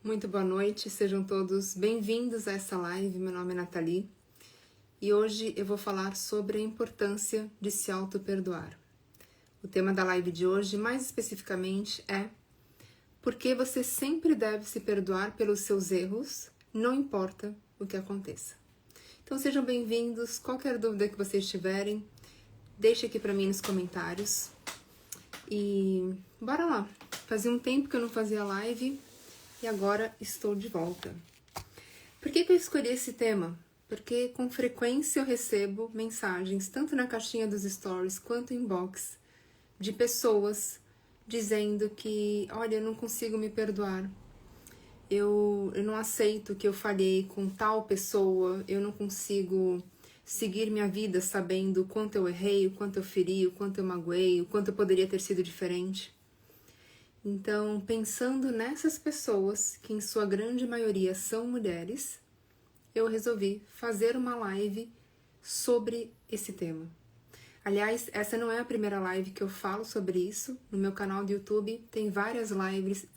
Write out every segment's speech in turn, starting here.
Muito boa noite, sejam todos bem-vindos a essa live. Meu nome é Nathalie e hoje eu vou falar sobre a importância de se auto-perdoar. O tema da live de hoje, mais especificamente, é por que você sempre deve se perdoar pelos seus erros, não importa o que aconteça. Então sejam bem-vindos, qualquer dúvida que vocês tiverem, deixe aqui para mim nos comentários. E bora lá, fazia um tempo que eu não fazia live e agora estou de volta. Por que eu escolhi esse tema? Porque com frequência eu recebo mensagens, tanto na caixinha dos stories quanto inbox, de pessoas dizendo que, olha, eu não consigo me perdoar, eu não aceito que eu falhei com tal pessoa, eu não consigo seguir minha vida sabendo o quanto eu errei, o quanto eu feri, o quanto eu magoei, o quanto eu poderia ter sido diferente. Então, pensando nessas pessoas, que em sua grande maioria são mulheres, eu resolvi fazer uma live sobre esse tema. Aliás, essa não é a primeira live que eu falo sobre isso. No meu canal do YouTube tem várias lives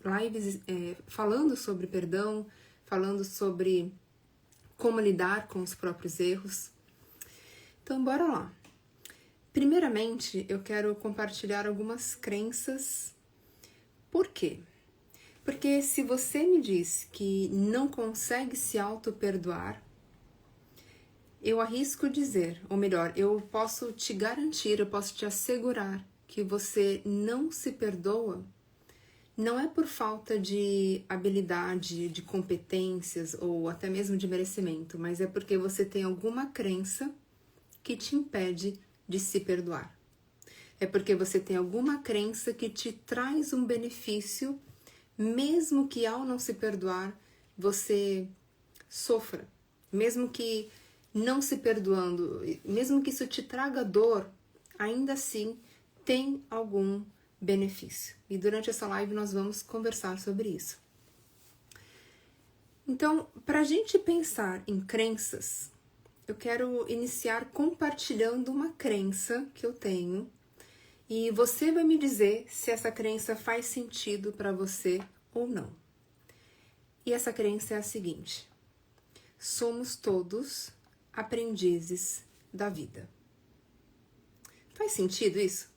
falando sobre perdão, falando sobre como lidar com os próprios erros. Então, bora lá. Primeiramente, eu quero compartilhar algumas crenças. Por quê? Porque se você me diz que não consegue se auto-perdoar, eu arrisco dizer, ou melhor, eu posso te garantir, eu posso te assegurar que você não se perdoa, não é por falta de habilidade, de competências ou até mesmo de merecimento, mas é porque você tem alguma crença que te impede de se perdoar. É porque você tem alguma crença que te traz um benefício, mesmo que ao não se perdoar, você sofra. Mesmo que não se perdoando, mesmo que isso te traga dor, ainda assim tem algum benefício. E durante essa live nós vamos conversar sobre isso. Então, para a gente pensar em crenças, eu quero iniciar compartilhando uma crença que eu tenho. E você vai me dizer se essa crença faz sentido para você ou não. E essa crença é a seguinte: somos todos aprendizes da vida. Faz sentido isso?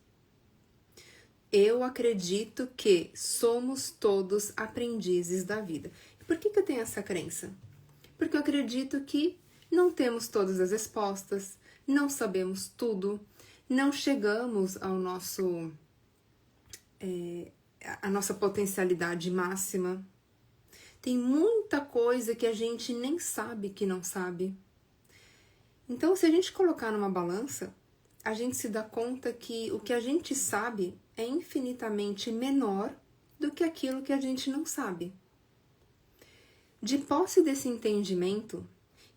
Eu acredito que somos todos aprendizes da vida. E por que eu tenho essa crença? Porque eu acredito que não temos todas as respostas, não sabemos tudo, não chegamos ao a nossa potencialidade máxima. Tem muita coisa que a gente nem sabe que não sabe. Então, se a gente colocar numa balança, a gente se dá conta que o que a gente sabe é infinitamente menor do que aquilo que a gente não sabe. De posse desse entendimento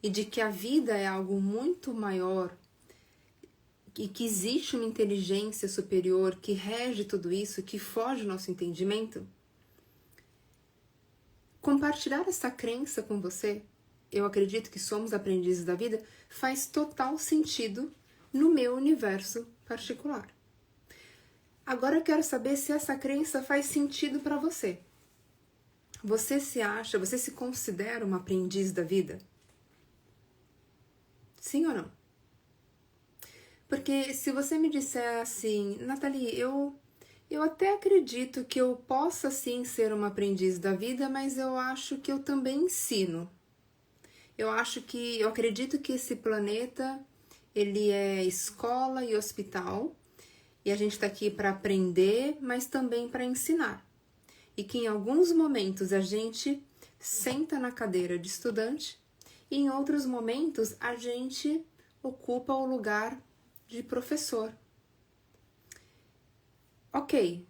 e de que a vida é algo muito maior e que existe uma inteligência superior que rege tudo isso, que foge do nosso entendimento, compartilhar essa crença com você, eu acredito que somos aprendizes da vida, faz total sentido no meu universo particular. Agora eu quero saber se essa crença faz sentido para você. Você se considera uma aprendiz da vida? Sim ou não? Porque se você me disser assim, Nathalie, eu até acredito que eu possa sim ser uma aprendiz da vida, mas eu acho que eu também ensino. Eu acredito que esse planeta, ele é escola e hospital, e a gente está aqui para aprender, mas também para ensinar. E que em alguns momentos a gente senta na cadeira de estudante, e em outros momentos a gente ocupa o lugar de professor. Ok,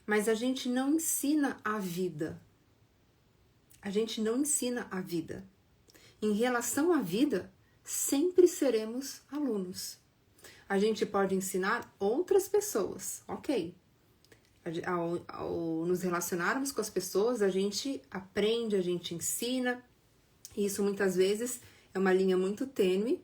mas a gente não ensina a vida. A gente não ensina a vida. Em relação à vida, sempre seremos alunos. A gente pode ensinar outras pessoas, ok. Ao nos relacionarmos com as pessoas, a gente aprende, a gente ensina. E isso muitas vezes é uma linha muito tênue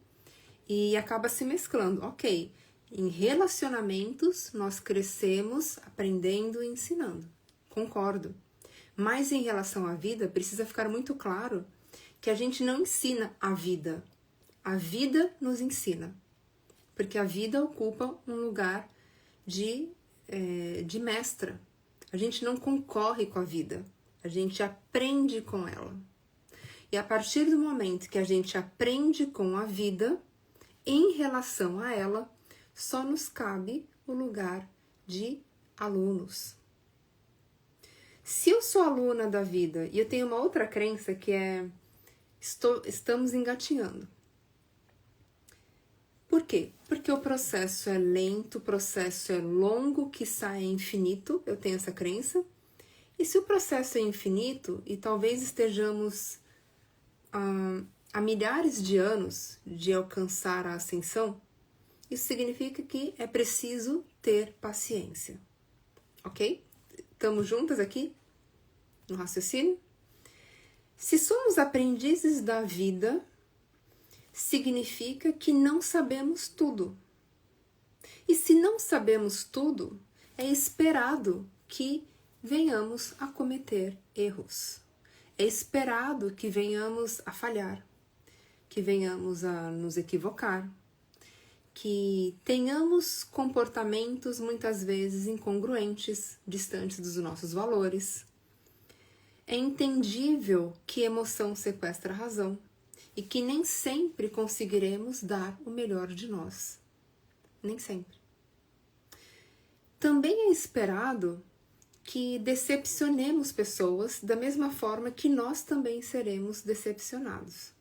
e acaba se mesclando. Ok, em relacionamentos nós crescemos aprendendo e ensinando. Concordo. Mas em relação à vida, precisa ficar muito claro que a gente não ensina a vida nos ensina, porque a vida ocupa um lugar de mestra. A gente não concorre com a vida, a gente aprende com ela. E a partir do momento que a gente aprende com a vida, em relação a ela, só nos cabe o lugar de alunos. Se eu sou aluna da vida e eu tenho uma outra crença que é estamos engatinhando. Por quê? Porque o processo é lento, o processo é longo, quiçá é infinito, eu tenho essa crença. E se o processo é infinito e talvez estejamos há milhares de anos de alcançar a ascensão, isso significa que é preciso ter paciência. Ok? Estamos juntas aqui no raciocínio? Se somos aprendizes da vida, significa que não sabemos tudo. E se não sabemos tudo, é esperado que venhamos a cometer erros. É esperado que venhamos a falhar, que venhamos a nos equivocar, que tenhamos comportamentos muitas vezes incongruentes, distantes dos nossos valores. É entendível que emoção sequestra a razão e que nem sempre conseguiremos dar o melhor de nós. Nem sempre. Também é esperado que decepcionemos pessoas da mesma forma que nós também seremos decepcionados.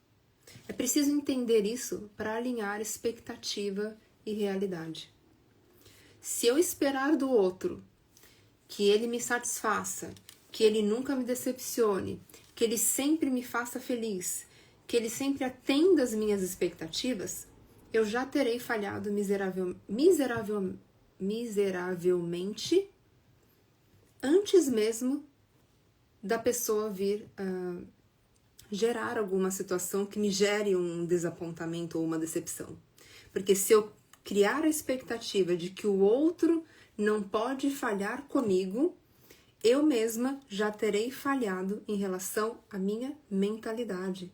É preciso entender isso para alinhar expectativa e realidade. Se eu esperar do outro que ele me satisfaça, que ele nunca me decepcione, que ele sempre me faça feliz, que ele sempre atenda às minhas expectativas, eu já terei falhado miseravelmente antes mesmo da pessoa vir gerar alguma situação que me gere um desapontamento ou uma decepção. Porque se eu criar a expectativa de que o outro não pode falhar comigo, eu mesma já terei falhado em relação à minha mentalidade,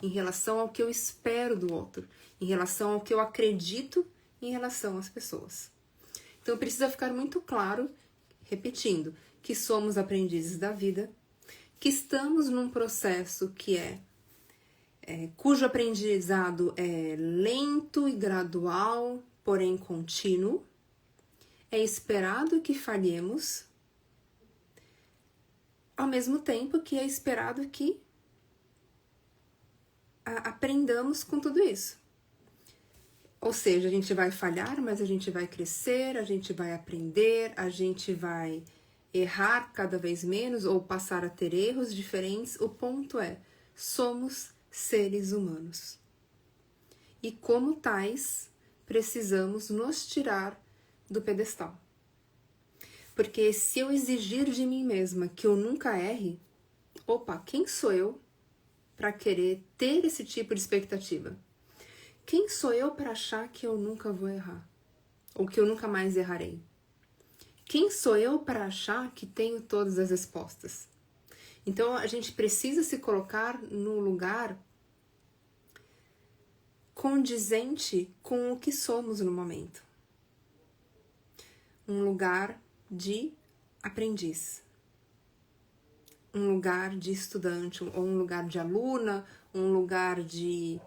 em relação ao que eu espero do outro, em relação ao que eu acredito em relação às pessoas. Então precisa ficar muito claro, repetindo, que somos aprendizes da vida, que estamos num processo que cujo aprendizado é lento e gradual, porém contínuo. É esperado que falhemos, ao mesmo tempo que é esperado que aprendamos com tudo isso. Ou seja, a gente vai falhar, mas a gente vai crescer, a gente vai aprender, a gente vai errar cada vez menos ou passar a ter erros diferentes. O ponto é, somos seres humanos. E como tais, precisamos nos tirar do pedestal. Porque se eu exigir de mim mesma que eu nunca erre, quem sou eu para querer ter esse tipo de expectativa? Quem sou eu para achar que eu nunca vou errar? Ou que eu nunca mais errarei? Quem sou eu para achar que tenho todas as respostas? Então a gente precisa se colocar num lugar condizente com o que somos no momento. Um lugar de aprendiz, um lugar de estudante, ou um lugar de aluna, um lugar de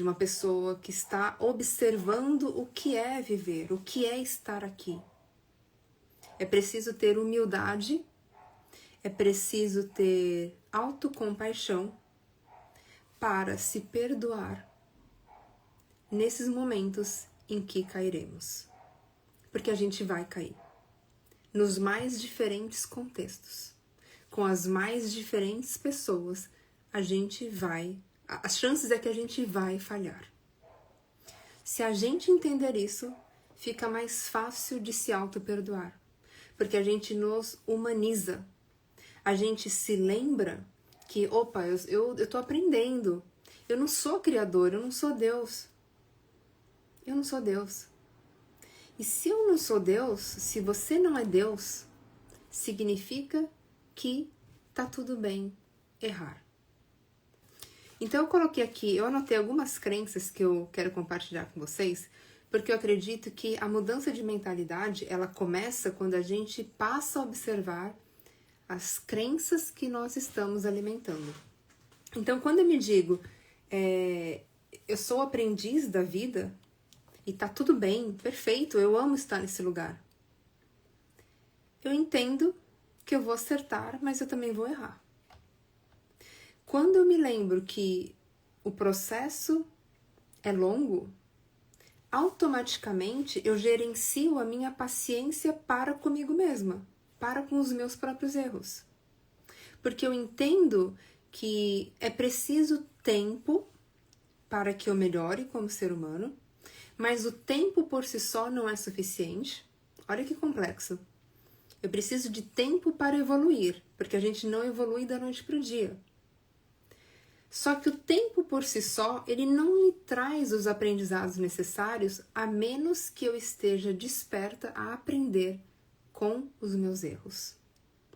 uma pessoa que está observando o que é viver, o que é estar aqui. É preciso ter humildade, é preciso ter autocompaixão para se perdoar nesses momentos em que cairemos. Porque a gente vai cair. Nos mais diferentes contextos, com as mais diferentes pessoas, as chances é que a gente vai falhar. Se a gente entender isso, fica mais fácil de se auto-perdoar, porque a gente nos humaniza. A gente se lembra que, eu tô aprendendo, eu não sou criador, eu não sou Deus. Eu não sou Deus. E se eu não sou Deus, se você não é Deus, significa que tá tudo bem errar. Então eu coloquei aqui, eu anotei algumas crenças que eu quero compartilhar com vocês, porque eu acredito que a mudança de mentalidade, ela começa quando a gente passa a observar as crenças que nós estamos alimentando. Então, quando eu me digo, eu sou aprendiz da vida, e tá tudo bem, perfeito, eu amo estar nesse lugar. Eu entendo que eu vou acertar, mas eu também vou errar. Quando eu me lembro que o processo é longo, automaticamente eu gerencio a minha paciência para comigo mesma, para com os meus próprios erros. Porque eu entendo que é preciso tempo para que eu melhore como ser humano, mas o tempo por si só não é suficiente. Olha que complexo. Eu preciso de tempo para evoluir, porque a gente não evolui da noite para o dia. Só que o tempo por si só, ele não me traz os aprendizados necessários, a menos que eu esteja desperta a aprender com os meus erros.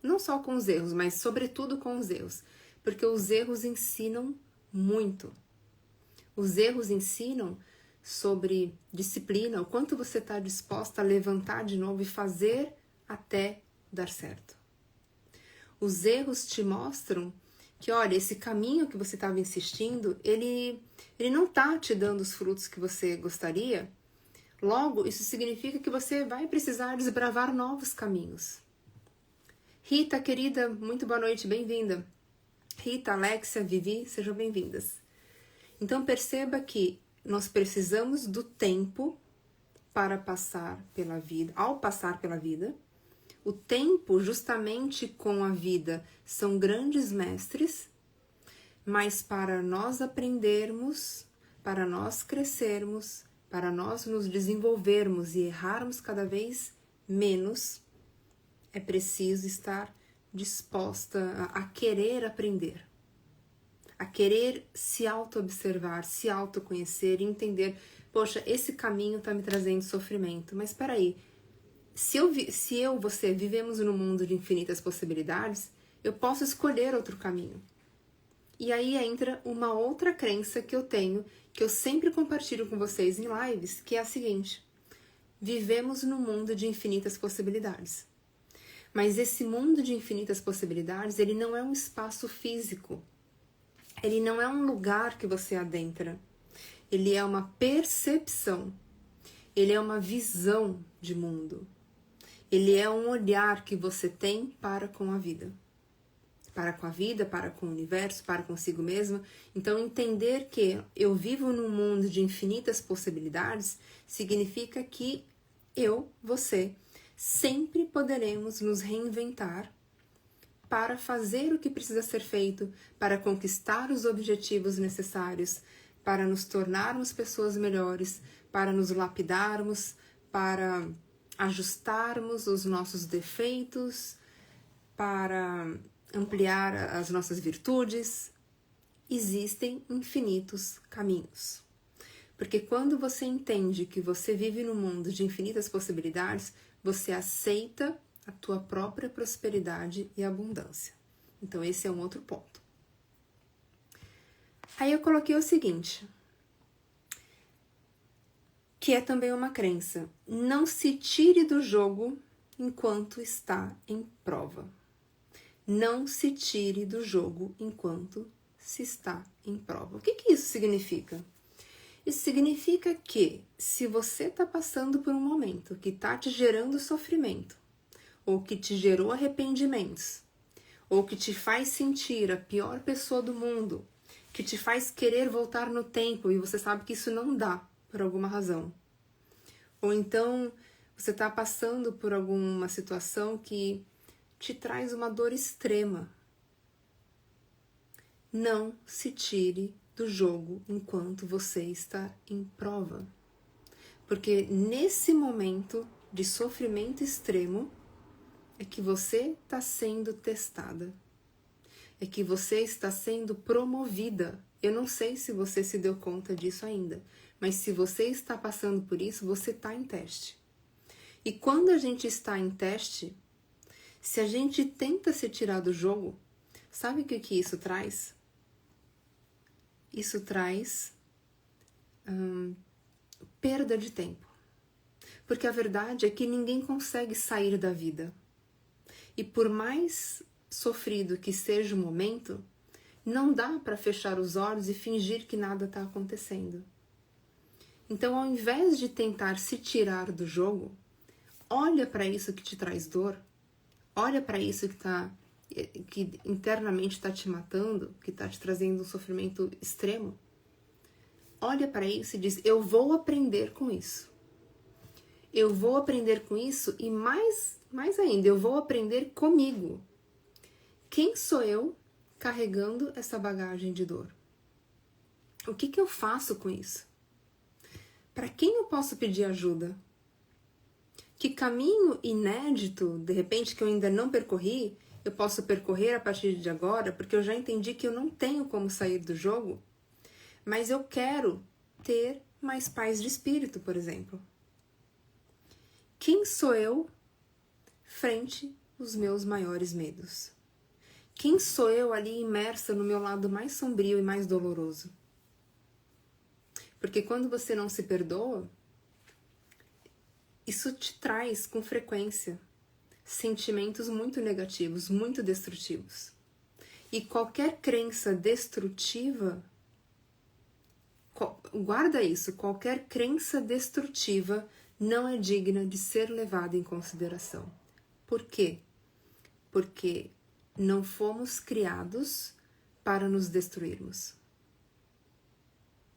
Não só com os erros, mas sobretudo com os erros, porque os erros ensinam muito. Os erros ensinam sobre disciplina, o quanto você está disposta a levantar de novo e fazer até dar certo. Os erros te mostram que, olha, esse caminho que você estava insistindo, ele não está te dando os frutos que você gostaria. Logo, isso significa que você vai precisar desbravar novos caminhos. Rita, querida, muito boa noite, bem-vinda. Rita, Alexia, Vivi, sejam bem-vindas. Então, perceba que nós precisamos do tempo para passar pela vida. Ao passar pela vida, o tempo, justamente com a vida, são grandes mestres, mas para nós aprendermos, para nós crescermos, para nós nos desenvolvermos e errarmos cada vez menos, é preciso estar disposta a querer aprender, a querer se auto-observar, se autoconhecer e entender, poxa, esse caminho está me trazendo sofrimento, mas espera aí, se você vivemos num mundo de infinitas possibilidades, eu posso escolher outro caminho. E aí entra uma outra crença que eu tenho, que eu sempre compartilho com vocês em lives, que é a seguinte: vivemos num mundo de infinitas possibilidades. Mas esse mundo de infinitas possibilidades, ele não é um espaço físico. Ele não é um lugar que você adentra. Ele é uma percepção. Ele é uma visão de mundo. Ele é um olhar que você tem para com a vida. Para com a vida, para com o universo, para consigo mesmo. Então, entender que eu vivo num mundo de infinitas possibilidades significa que você, sempre poderemos nos reinventar para fazer o que precisa ser feito, para conquistar os objetivos necessários, para nos tornarmos pessoas melhores, para nos lapidarmos, para ajustarmos os nossos defeitos, para ampliar as nossas virtudes. Existem infinitos caminhos. Porque quando você entende que você vive num mundo de infinitas possibilidades, você aceita a tua própria prosperidade e abundância. Então esse é um outro ponto. Aí eu coloquei o seguinte, que é também uma crença: não se tire do jogo enquanto está em prova. Não se tire do jogo enquanto se está em prova. O que isso significa? Isso significa que se você está passando por um momento que está te gerando sofrimento, ou que te gerou arrependimentos, ou que te faz sentir a pior pessoa do mundo, que te faz querer voltar no tempo e você sabe que isso não dá por alguma razão, ou então você está passando por alguma situação que te traz uma dor extrema, não se tire do jogo enquanto você está em prova. Porque nesse momento de sofrimento extremo é que você está sendo testada. É que você está sendo promovida. Eu não sei se você se deu conta disso ainda, mas se você está passando por isso, você está em teste. E quando a gente está em teste, Se a gente tenta se tirar do jogo, sabe o que isso traz? Isso traz perda de tempo. Porque a verdade é que ninguém consegue sair da vida. E por mais sofrido que seja o momento, não dá para fechar os olhos e fingir que nada está acontecendo. Então, ao invés de tentar se tirar do jogo, olha para isso que te traz dor, olha para isso que internamente está te matando, que está te trazendo um sofrimento extremo. Olha para isso e diz: eu vou aprender com isso. Eu vou aprender com isso e mais ainda, eu vou aprender comigo. Quem sou eu carregando essa bagagem de dor? O que eu faço com isso? Para quem eu posso pedir ajuda? Que caminho inédito, de repente, que eu ainda não percorri, eu posso percorrer a partir de agora, porque eu já entendi que eu não tenho como sair do jogo, mas eu quero ter mais paz de espírito, por exemplo. Quem sou eu frente aos meus maiores medos? Quem sou eu ali imersa no meu lado mais sombrio e mais doloroso? Porque quando você não se perdoa, isso te traz com frequência sentimentos muito negativos, muito destrutivos. E qualquer crença destrutiva, guarda isso, qualquer crença destrutiva não é digna de ser levada em consideração. Por quê? Porque não fomos criados para nos destruirmos.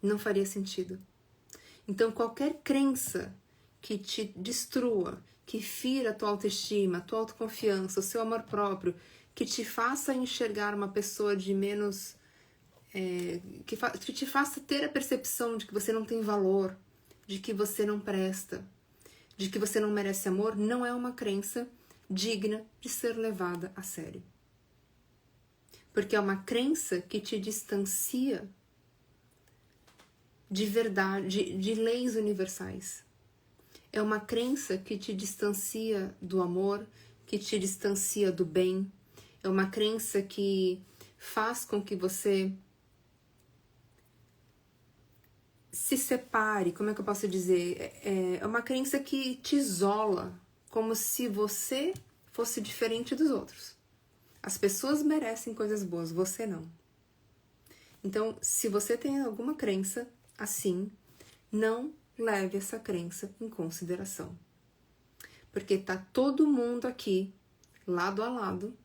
Não faria sentido. Então, qualquer crença que te destrua, que fira a tua autoestima, a tua autoconfiança, o seu amor próprio, que te faça enxergar uma pessoa de menos... que te faça ter a percepção de que você não tem valor, de que você não presta, de que você não merece amor, não é uma crença digna de ser levada a sério. Porque é uma crença que te distancia de verdade, de leis universais. É uma crença que te distancia do amor, que te distancia do bem. É uma crença que faz com que você se separe, como é que eu posso dizer? É uma crença que te isola, como se você fosse diferente dos outros. As pessoas merecem coisas boas, você não. Então, se você tem alguma crença assim, não leve essa crença em consideração. Porque tá todo mundo aqui, lado a lado,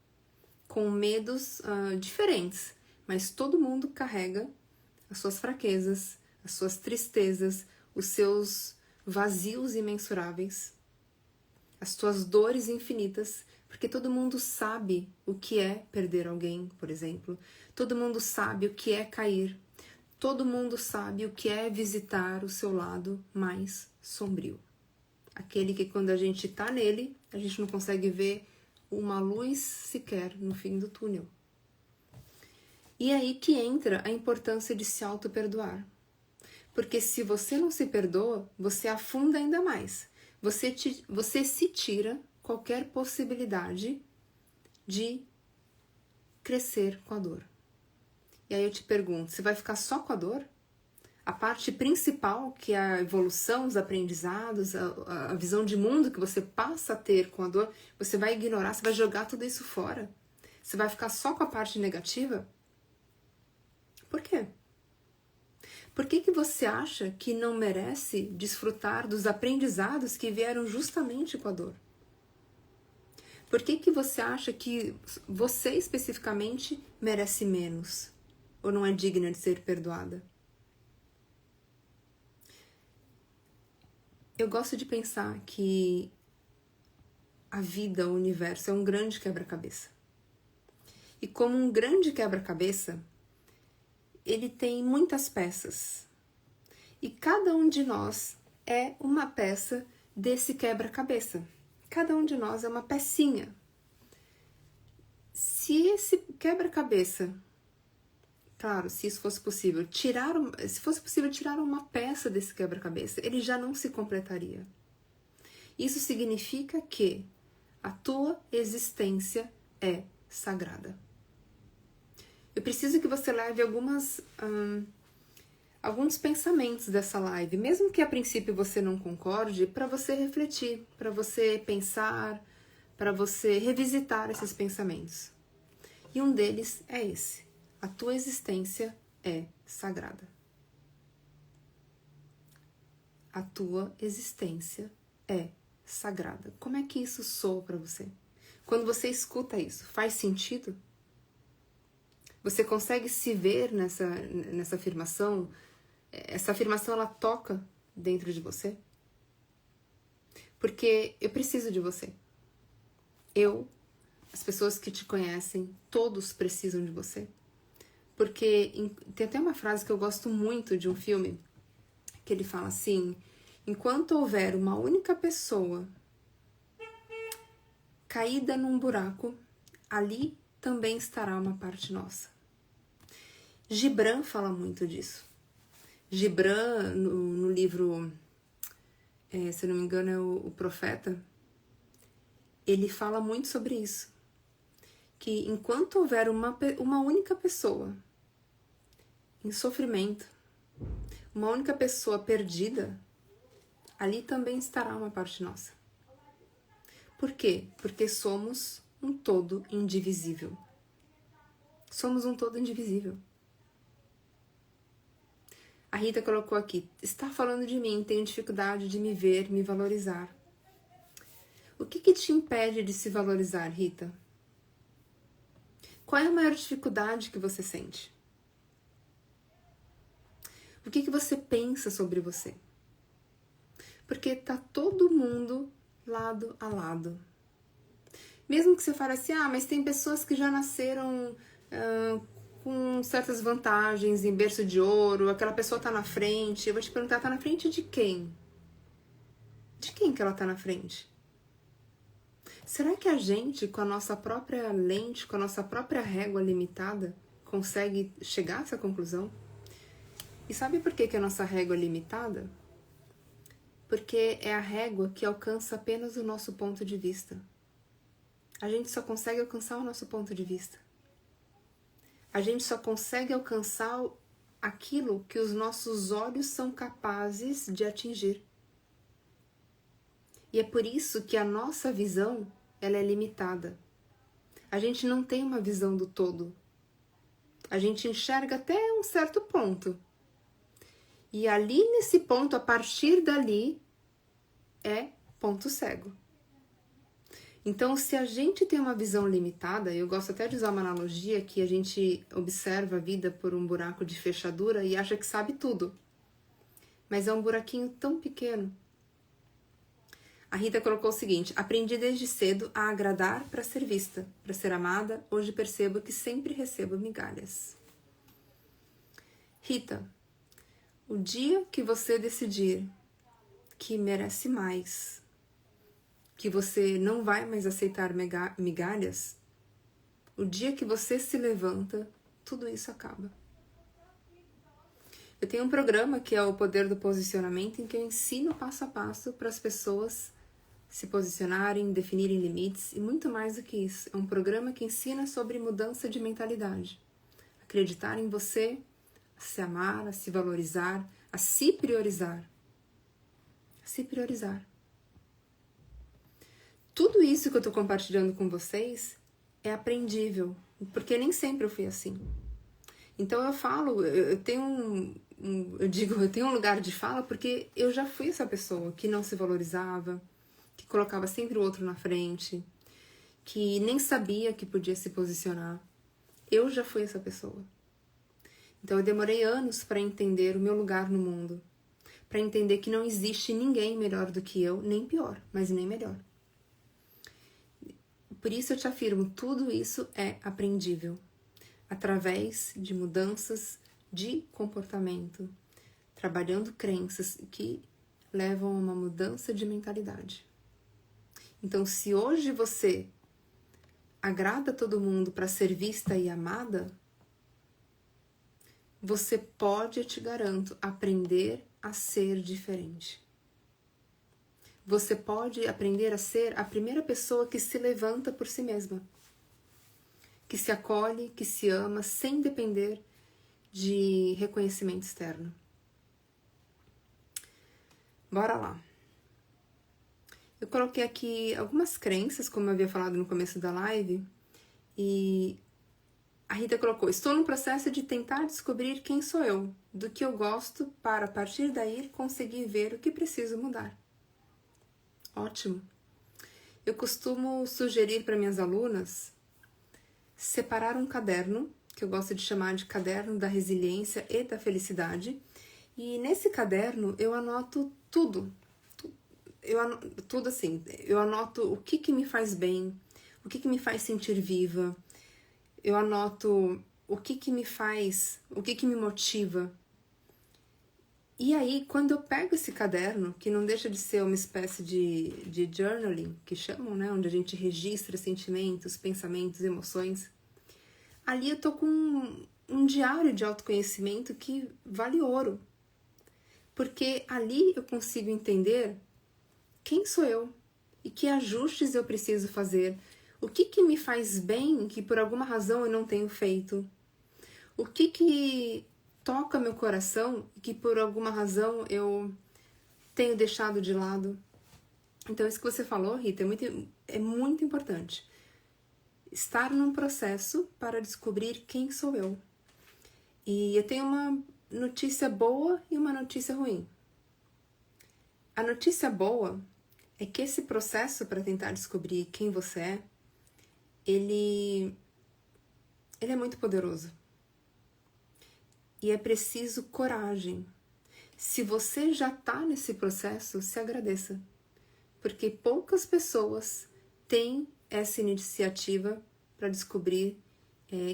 com medos diferentes, mas todo mundo carrega as suas fraquezas, as suas tristezas, os seus vazios imensuráveis, as suas dores infinitas, porque todo mundo sabe o que é perder alguém, por exemplo. Todo mundo sabe o que é cair. Todo mundo sabe o que é visitar o seu lado mais sombrio. Aquele que quando a gente tá nele, a gente não consegue ver uma luz sequer no fim do túnel. E é aí que entra a importância de se auto-perdoar. Porque se você não se perdoa, você afunda ainda mais. Você se tira qualquer possibilidade de crescer com a dor. E aí eu te pergunto, você vai ficar só com a dor? A parte principal, que é a evolução, os aprendizados, a visão de mundo que você passa a ter com a dor, você vai ignorar, você vai jogar tudo isso fora? Você vai ficar só com a parte negativa? Por quê? Por que você acha que não merece desfrutar dos aprendizados que vieram justamente com a dor? Por que você acha que você especificamente merece menos? Ou não é digna de ser perdoada? Eu gosto de pensar que a vida, o universo, é um grande quebra-cabeça. E como um grande quebra-cabeça, ele tem muitas peças. E cada um de nós é uma peça desse quebra-cabeça. Cada um de nós é uma pecinha. Se esse quebra-cabeça, claro, se isso fosse possível, se fosse possível tirar uma peça desse quebra-cabeça, ele já não se completaria. Isso significa que A tua existência é sagrada. Eu preciso que você leve alguns pensamentos dessa live, mesmo que a princípio você não concorde, para você refletir, para você pensar, para você revisitar esses pensamentos. E um deles é esse: a tua existência é sagrada. A tua existência é sagrada. Como é que isso soa para você? Quando você escuta isso, faz sentido? Você consegue se ver nessa afirmação? Essa afirmação, ela toca dentro de você? Porque eu preciso de você. As pessoas que te conhecem, todos precisam de você. Porque tem até uma frase que eu gosto muito de um filme, que ele fala assim: enquanto houver uma única pessoa caída num buraco, ali também estará uma parte nossa. Gibran fala muito disso. Gibran, no livro, se não me engano, é o Profeta, ele fala muito sobre isso. Que enquanto houver uma única pessoa em sofrimento, uma única pessoa perdida, ali também estará uma parte nossa. Por quê? Porque somos um todo indivisível. Somos um todo indivisível. A Rita colocou aqui: está falando de mim, tenho dificuldade de me ver, me valorizar. O que te impede de se valorizar, Rita? Qual é a maior dificuldade que você sente? O que você pensa sobre você? Porque tá todo mundo lado a lado. Mesmo que você fale assim: mas tem pessoas que já nasceram com certas vantagens, em berço de ouro, aquela pessoa tá na frente. Eu vou te perguntar, tá na frente de quem? De quem que ela tá na frente? Será que a gente, com a nossa própria lente, com a nossa própria régua limitada, consegue chegar a essa conclusão? E sabe por que a nossa régua é limitada? Porque é a régua que alcança apenas o nosso ponto de vista. A gente só consegue alcançar o nosso ponto de vista. A gente só consegue alcançar aquilo que os nossos olhos são capazes de atingir. E é por isso que a nossa visão, ela é limitada. A gente não tem uma visão do todo. A gente enxerga até um certo ponto. E ali nesse ponto, a partir dali, é ponto cego. Então, se a gente tem uma visão limitada, eu gosto até de usar uma analogia que a gente observa a vida por um buraco de fechadura e acha que sabe tudo. Mas é um buraquinho tão pequeno. A Rita colocou o seguinte: aprendi desde cedo a agradar para ser vista, para ser amada. Hoje percebo que sempre recebo migalhas. Rita, o dia que você decidir que merece mais, que você não vai mais aceitar migalhas, o dia que você se levanta, tudo isso acaba. Eu tenho um programa que é o Poder do Posicionamento, em que eu ensino passo a passo para as pessoas se posicionarem, definirem limites e muito mais do que isso. É um programa que ensina sobre mudança de mentalidade. Acreditar em você, a se amar, a se valorizar, a se priorizar. A se priorizar. Tudo isso que eu estou compartilhando com vocês é aprendível, porque nem sempre eu fui assim. Então eu falo, eu tenho eu tenho um lugar de fala porque eu já fui essa pessoa que não se valorizava, que colocava sempre o outro na frente, que nem sabia que podia se posicionar. Eu já fui essa pessoa. Então eu demorei anos para entender o meu lugar no mundo, para entender que não existe ninguém melhor do que eu, nem pior, mas nem melhor. Por isso eu te afirmo, tudo isso é aprendível, através de mudanças de comportamento, trabalhando crenças que levam a uma mudança de mentalidade. Então, se hoje você agrada todo mundo para ser vista e amada, você pode, eu te garanto, aprender a ser diferente. você pode aprender a ser a primeira pessoa que se levanta por si mesma, que se acolhe, que se ama, sem depender de reconhecimento externo. Bora lá. Eu coloquei aqui algumas crenças, como eu havia falado no começo da live, e a Rita colocou: estou no processo de tentar descobrir quem sou eu, do que eu gosto, para a partir daí conseguir ver o que preciso mudar. Ótimo! Eu costumo sugerir para minhas alunas separar um caderno, que eu gosto de chamar de caderno da resiliência e da felicidade, e nesse caderno eu anoto tudo. Tudo assim, eu anoto o que me faz bem, o que me faz sentir viva, eu anoto o que me motiva. E aí, quando eu pego esse caderno, que não deixa de ser uma espécie de journaling, que chamam, né? Onde a gente registra sentimentos, pensamentos, emoções, ali eu tô com um diário de autoconhecimento que vale ouro. Porque ali eu consigo entender quem sou eu e que ajustes eu preciso fazer, o que me faz bem que por alguma razão eu não tenho feito, o que toca meu coração e que por alguma razão eu tenho deixado de lado. Então isso que você falou, Rita, é muito importante. Estar num processo para descobrir quem sou eu. E eu tenho uma notícia boa e uma notícia ruim. A notícia boa é que esse processo para tentar descobrir quem você é, ele é muito poderoso. E é preciso coragem. Se você já está nesse processo, se agradeça. Porque poucas pessoas têm essa iniciativa para descobrir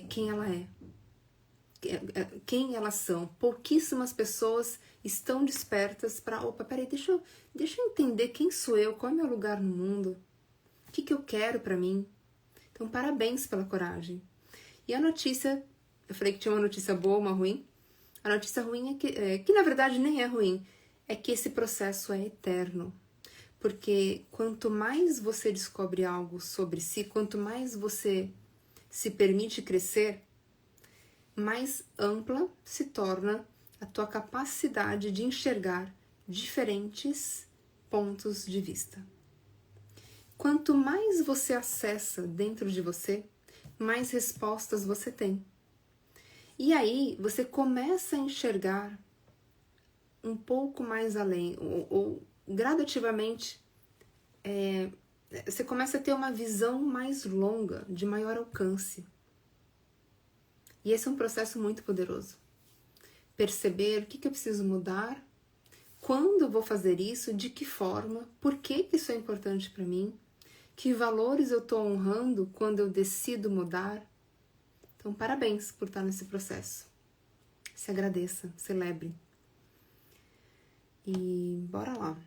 quem ela é. Quem elas são. Pouquíssimas pessoas estão despertas para, opa, peraí, deixa eu entender quem sou eu, qual é o meu lugar no mundo, o que eu quero para mim. Então, parabéns pela coragem. E a notícia, eu falei que tinha uma notícia boa, uma ruim. A notícia ruim é que na verdade nem é ruim, é que esse processo é eterno. Porque quanto mais você descobre algo sobre si, quanto mais você se permite crescer, mais ampla se torna a tua capacidade de enxergar diferentes pontos de vista. Quanto mais você acessa dentro de você, mais respostas você tem. E aí você começa a enxergar um pouco mais além, ou gradativamente, você começa a ter uma visão mais longa, de maior alcance. E esse é um processo muito poderoso. Perceber o que eu preciso mudar, quando eu vou fazer isso, de que forma, por que isso é importante para mim, que valores eu estou honrando quando eu decido mudar. Então, parabéns por estar nesse processo. Se agradeça, celebre. E bora lá.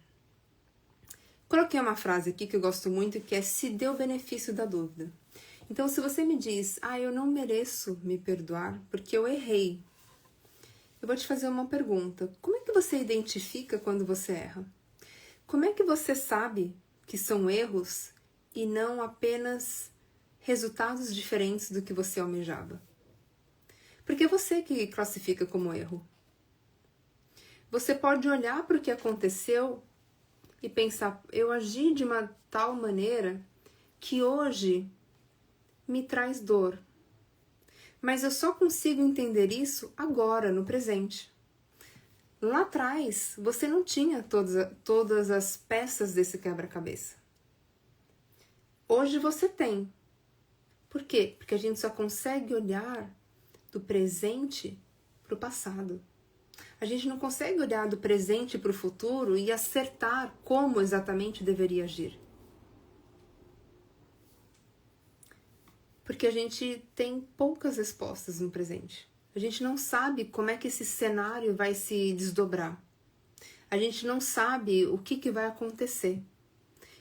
Coloquei uma frase aqui que eu gosto muito, que é: se dê o benefício da dúvida. Então, se você me diz, eu não mereço me perdoar porque eu errei, eu vou te fazer uma pergunta. Como é que você identifica quando você erra? Como é que você sabe que são erros e não apenas resultados diferentes do que você almejava? Porque é você que classifica como erro. Você pode olhar para o que aconteceu e pensar: eu agi de uma tal maneira que hoje me traz dor. Mas eu só consigo entender isso agora, no presente. Lá atrás, você não tinha todas as peças desse quebra-cabeça. Hoje você tem. Por quê? Porque a gente só consegue olhar do presente para o passado. A gente não consegue olhar do presente para o futuro e acertar como exatamente deveria agir. Porque a gente tem poucas respostas no presente. A gente não sabe como é que esse cenário vai se desdobrar. A gente não sabe o que vai acontecer.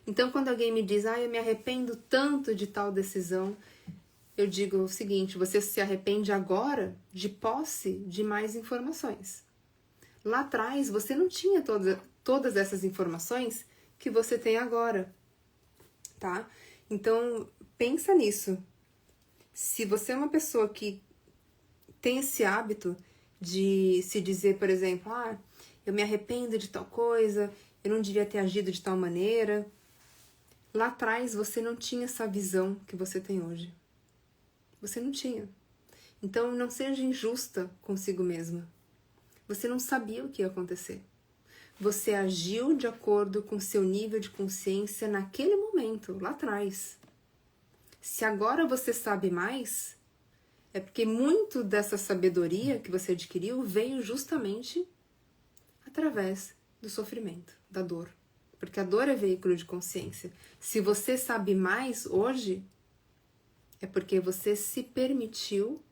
Então, quando alguém me diz: eu me arrependo tanto de tal decisão, eu digo o seguinte: você se arrepende agora de posse de mais informações. Lá atrás, você não tinha todas essas informações que você tem agora, tá? Então, pensa nisso. Se você é uma pessoa que tem esse hábito de se dizer, por exemplo, eu me arrependo de tal coisa, eu não devia ter agido de tal maneira. Lá atrás você não tinha essa visão que você tem hoje. Você não tinha. Então não seja injusta consigo mesma. Você não sabia o que ia acontecer. Você agiu de acordo com seu nível de consciência naquele momento, lá atrás. Se agora você sabe mais, é porque muito dessa sabedoria que você adquiriu veio justamente através do sofrimento, da dor. Porque a dor é veículo de consciência. Se você sabe mais hoje, é porque você se permitiu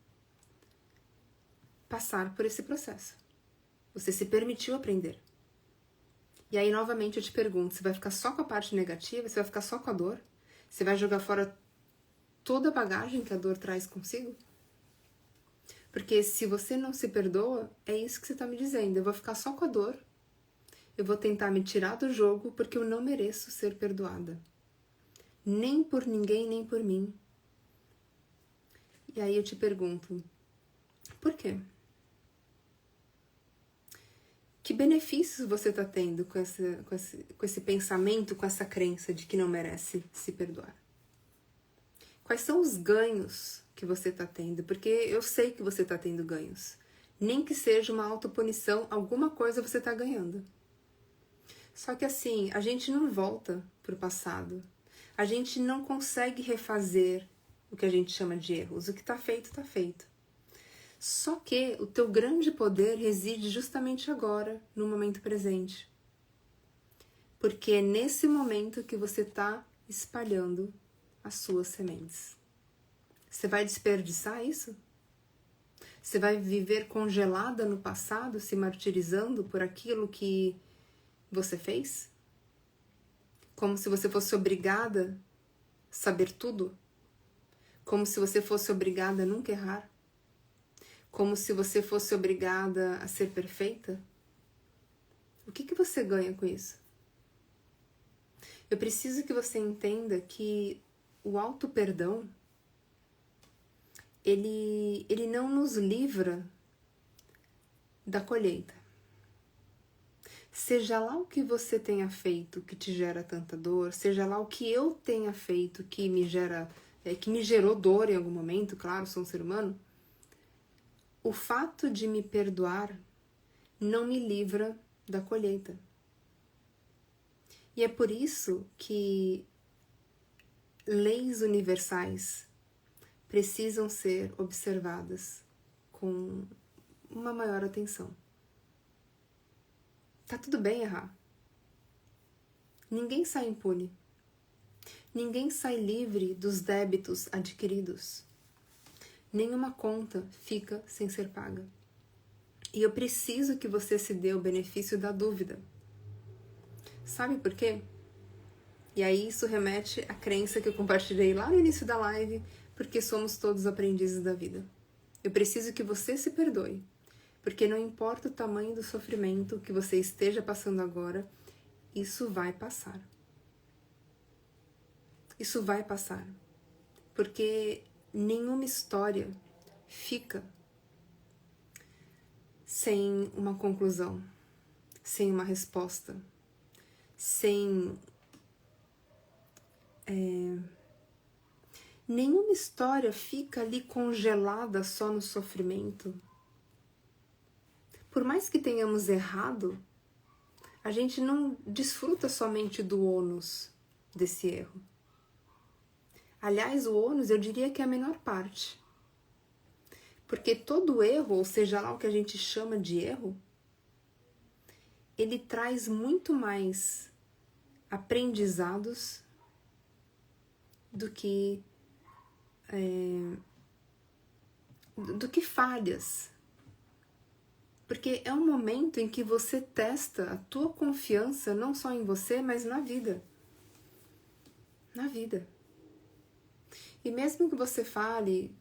passar por esse processo. Você se permitiu aprender. E aí, novamente, eu te pergunto, você vai ficar só com a parte negativa? Você vai ficar só com a dor? Você vai jogar fora toda a bagagem que a dor traz consigo? Porque se você não se perdoa, é isso que você está me dizendo. Eu vou ficar só com a dor. Eu vou tentar me tirar do jogo porque eu não mereço ser perdoada. Nem por ninguém, nem por mim. E aí eu te pergunto, por quê? Que benefícios você está tendo com esse pensamento, com essa crença de que não merece se perdoar? Quais são os ganhos que você está tendo? Porque eu sei que você está tendo ganhos. Nem que seja uma autopunição, alguma coisa você está ganhando. Só que assim, a gente não volta para o passado. A gente não consegue refazer o que a gente chama de erros. O que está feito, está feito. Só que o teu grande poder reside justamente agora, no momento presente. Porque é nesse momento que você está espalhando as suas sementes. Você vai desperdiçar isso? Você vai viver congelada no passado, se martirizando por aquilo que você fez? Como se você fosse obrigada a saber tudo? Como se você fosse obrigada a nunca errar? Como se você fosse obrigada a ser perfeita? O que você ganha com isso? Eu preciso que você entenda que o auto-perdão, ele não nos livra da colheita. Seja lá o que você tenha feito que te gera tanta dor, seja lá o que eu tenha feito que me gerou dor em algum momento, claro, sou um ser humano, o fato de me perdoar não me livra da colheita. E é por isso que leis universais precisam ser observadas com uma maior atenção. Tá tudo bem errar. Ninguém sai impune. Ninguém sai livre dos débitos adquiridos. Nenhuma conta fica sem ser paga. E eu preciso que você se dê o benefício da dúvida. Sabe por quê? E aí isso remete à crença que eu compartilhei lá no início da live, porque somos todos aprendizes da vida. Eu preciso que você se perdoe, porque não importa o tamanho do sofrimento que você esteja passando agora, isso vai passar. Isso vai passar. Porque nenhuma história fica sem uma conclusão, sem uma resposta, sem... Nenhuma história fica ali congelada só no sofrimento. Por mais que tenhamos errado, a gente não desfruta somente do ônus desse erro. Aliás, o ônus eu diria que é a menor parte. Porque todo erro, ou seja lá o que a gente chama de erro, ele traz muito mais aprendizados do que falhas. Porque é um momento em que você testa a tua confiança não só em você, mas na vida. Na vida. E mesmo que você fale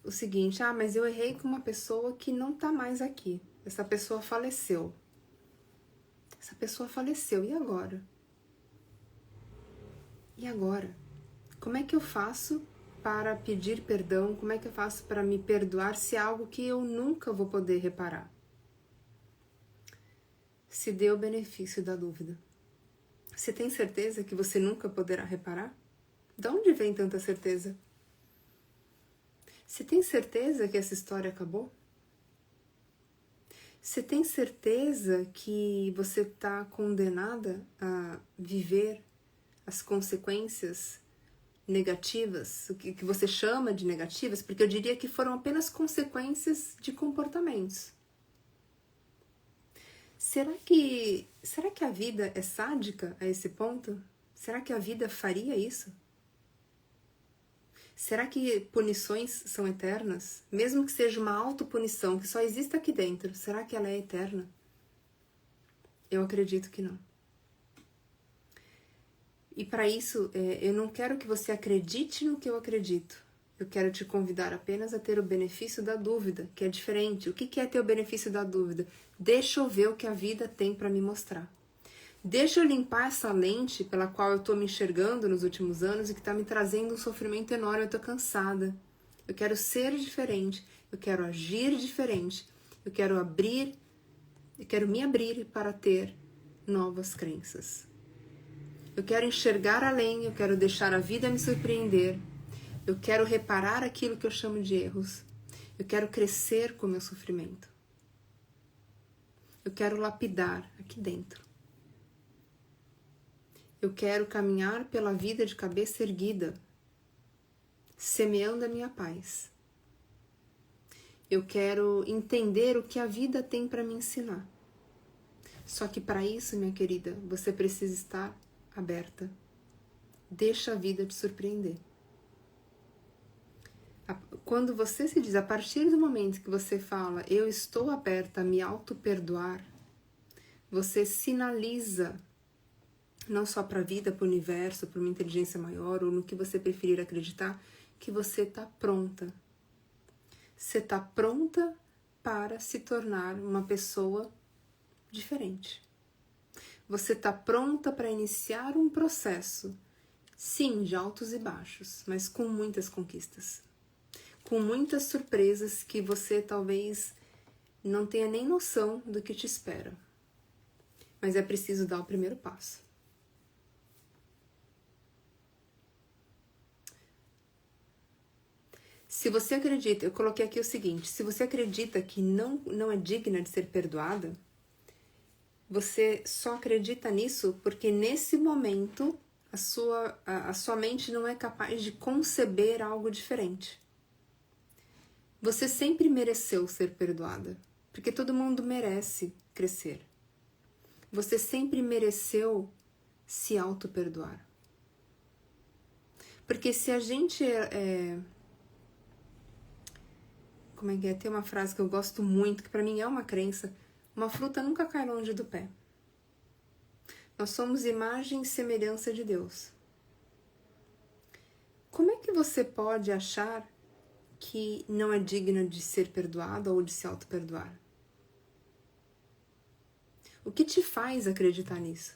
o seguinte, mas eu errei com uma pessoa que não tá mais aqui. Essa pessoa faleceu. Essa pessoa faleceu, e agora? E agora? Como é que eu faço para pedir perdão? Como é que eu faço para me perdoar se é algo que eu nunca vou poder reparar? Se dê o benefício da dúvida. Você tem certeza que você nunca poderá reparar? De onde vem tanta certeza? Você tem certeza que essa história acabou? Você tem certeza que você está condenada a viver as consequências negativas, o que você chama de negativas, porque eu diria que foram apenas consequências de comportamentos. Será que a vida é sádica a esse ponto? Será que a vida faria isso? Será que punições são eternas? Mesmo que seja uma autopunição que só exista aqui dentro, será que ela é eterna? Eu acredito que não. E para isso, eu não quero que você acredite no que eu acredito. Eu quero te convidar apenas a ter o benefício da dúvida, que é diferente. O que é ter o benefício da dúvida? Deixa eu ver o que a vida tem para me mostrar. Deixa eu limpar essa lente pela qual eu estou me enxergando nos últimos anos e que está me trazendo um sofrimento enorme. Eu estou cansada. Eu quero ser diferente. Eu quero agir diferente. Eu quero me abrir para ter novas crenças. Eu quero enxergar além, eu quero deixar a vida me surpreender. Eu quero reparar aquilo que eu chamo de erros. Eu quero crescer com o meu sofrimento. Eu quero lapidar aqui dentro. Eu quero caminhar pela vida de cabeça erguida, semeando a minha paz. Eu quero entender o que a vida tem para me ensinar. Só que para isso, minha querida, você precisa estar aberta. Deixa a vida te surpreender. Quando você se diz, a partir do momento que você fala, eu estou aberta a me auto-perdoar, você sinaliza, não só para a vida, para o universo, para uma inteligência maior, ou no que você preferir acreditar, que você está pronta. Você está pronta para se tornar uma pessoa diferente. Você está pronta para iniciar um processo, sim, de altos e baixos, mas com muitas conquistas. Com muitas surpresas que você talvez não tenha nem noção do que te espera. Mas é preciso dar o primeiro passo. Se você acredita, eu coloquei aqui o seguinte, se você acredita que não é digna de ser perdoada, você só acredita nisso porque nesse momento a sua mente não é capaz de conceber algo diferente. Você sempre mereceu ser perdoada, porque todo mundo merece crescer. Você sempre mereceu se auto-perdoar. Porque se a gente como é que é? Tem uma frase que eu gosto muito, que para mim é uma crença, uma fruta nunca cai longe do pé. Nós somos imagem e semelhança de Deus. Como é que você pode achar que não é digna de ser perdoada ou de se auto-perdoar? O que te faz acreditar nisso?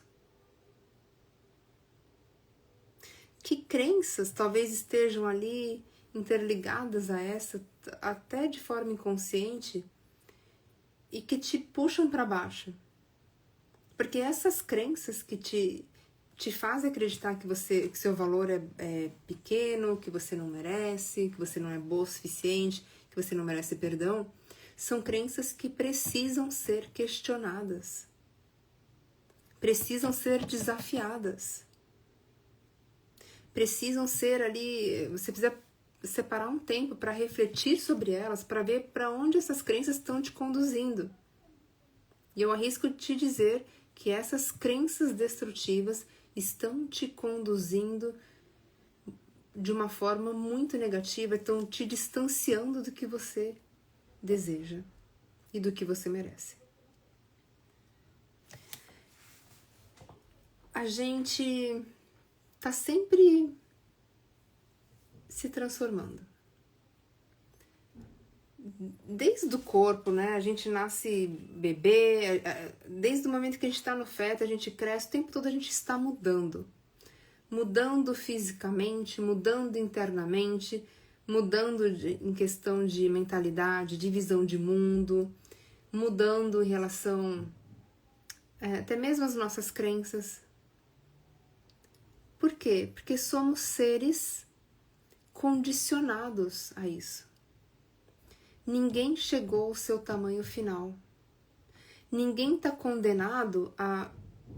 Que crenças talvez estejam ali interligadas a essa, até de forma inconsciente, e que te puxam para baixo? Porque essas crenças que te fazem acreditar que seu valor é pequeno, que você não merece, que você não é boa o suficiente, que você não merece perdão, são crenças que precisam ser questionadas. Precisam ser desafiadas. Precisam ser ali, você precisa separar um tempo para refletir sobre elas, para ver para onde essas crenças estão te conduzindo. E eu arrisco te dizer que essas crenças destrutivas estão te conduzindo de uma forma muito negativa, estão te distanciando do que você deseja e do que você merece. A gente tá sempre se transformando. Desde o corpo, né? A gente nasce bebê, desde o momento que a gente está no feto, a gente cresce, o tempo todo a gente está mudando. mudando fisicamente, mudando internamente, mudando em questão de mentalidade, de visão de mundo, mudando em relação até mesmo às nossas crenças. Por quê? Porque somos seres condicionados a isso. Ninguém chegou ao seu tamanho final. Ninguém está condenado a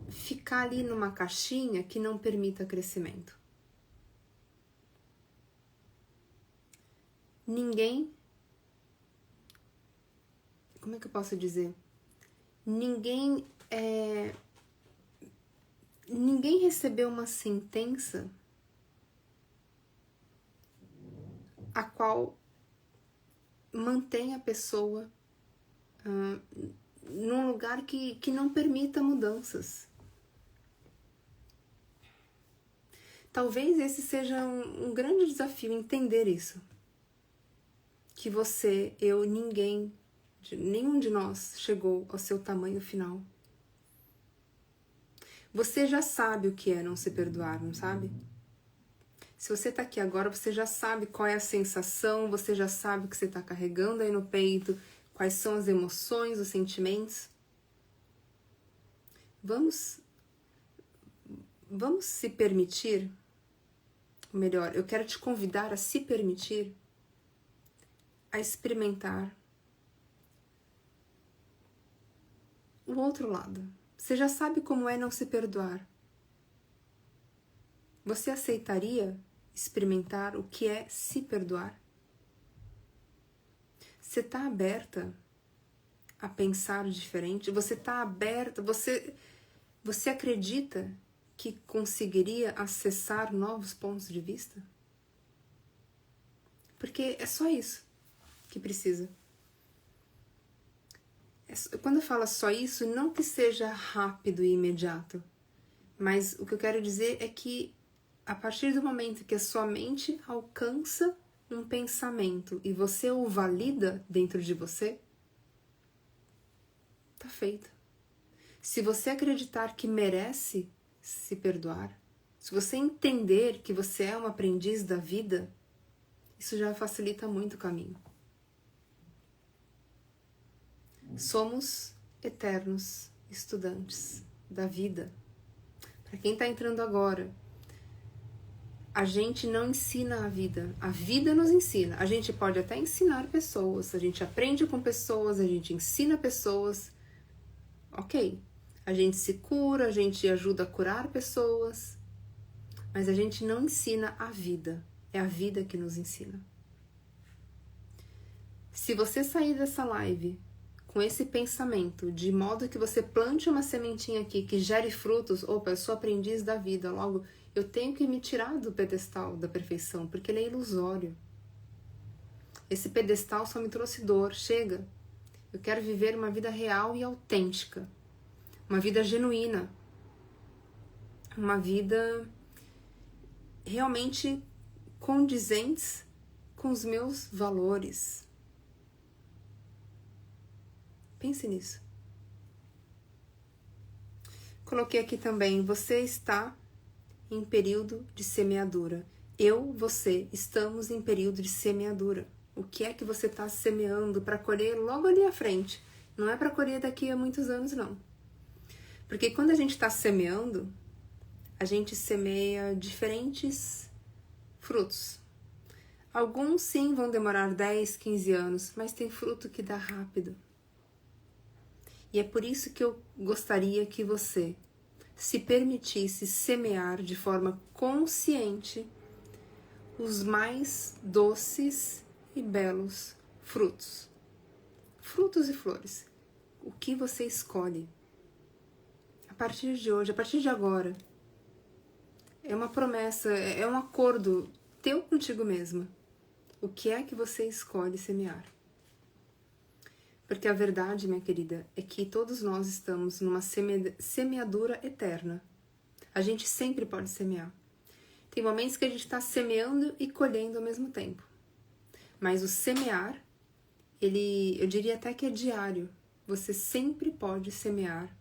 ficar ali numa caixinha que não permita crescimento. Ninguém, como é que eu posso dizer? Ninguém recebeu uma sentença a qual mantém a pessoa num lugar que não permita mudanças. Talvez esse seja um grande desafio, entender isso. Que você, eu, ninguém, nenhum de nós chegou ao seu tamanho final. Você já sabe o que é não se perdoar, não sabe? Se você tá aqui agora, você já sabe qual é a sensação, você já sabe o que você tá carregando aí no peito, quais são as emoções, os sentimentos. Vamos se permitir, ou melhor, eu quero te convidar a se permitir a experimentar o outro lado. Você já sabe como é não se perdoar. Você aceitaria experimentar o que é se perdoar? Você está aberta a pensar diferente? Você está aberta? Você acredita que conseguiria acessar novos pontos de vista? Porque é só isso que precisa. Quando eu falo só isso, não que seja rápido e imediato, mas o que eu quero dizer é que a partir do momento que a sua mente alcança um pensamento e você o valida dentro de você, tá feito. Se você acreditar que merece se perdoar, se você entender que você é um aprendiz da vida, isso já facilita muito o caminho. Somos eternos estudantes da vida. Para quem está entrando agora, a gente não ensina a vida nos ensina. A gente pode até ensinar pessoas, a gente aprende com pessoas, a gente ensina pessoas, ok. A gente se cura, a gente ajuda a curar pessoas, mas a gente não ensina a vida, é a vida que nos ensina. Se você sair dessa live com esse pensamento, de modo que você plante uma sementinha aqui que gere frutos, opa, eu sou aprendiz da vida, logo eu tenho que me tirar do pedestal da perfeição, porque ele é ilusório. Esse pedestal só me trouxe dor, chega. Eu quero viver uma vida real e autêntica, uma vida genuína, uma vida realmente condizente com os meus valores. Pense nisso. Coloquei aqui também, você está em período de semeadura. Eu, você, estamos em período de semeadura. O que é que você está semeando para colher logo ali à frente? Não é para colher daqui a muitos anos, não. Porque quando a gente está semeando, a gente semeia diferentes frutos. Alguns sim vão demorar 10, 15 anos, mas tem fruto que dá rápido. E é por isso que eu gostaria que você se permitisse semear de forma consciente os mais doces e belos frutos. Frutos e flores. O que você escolhe? A partir de hoje, a partir de agora. É uma promessa, é um acordo teu contigo mesma. O que é que você escolhe semear? Porque a verdade, minha querida, é que todos nós estamos numa semeadura eterna. A gente sempre pode semear. Tem momentos que a gente está semeando e colhendo ao mesmo tempo. Mas o semear, eu diria até que é diário. Você sempre pode semear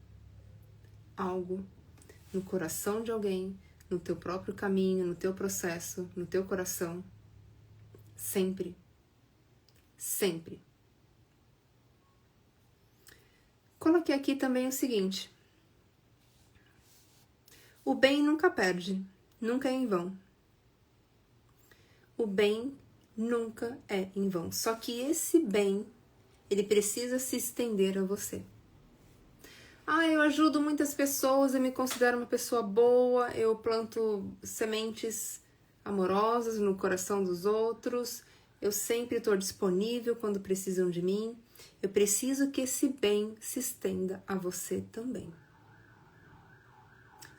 algo no coração de alguém, no teu próprio caminho, no teu processo, no teu coração. Sempre. Sempre. Coloquei aqui também o seguinte: o bem nunca perde, nunca é em vão. O bem nunca é em vão. Só que esse bem, ele precisa se estender a você. Eu ajudo muitas pessoas, eu me considero uma pessoa boa, eu planto sementes amorosas no coração dos outros, eu sempre estou disponível quando precisam de mim. Eu preciso que esse bem se estenda a você também.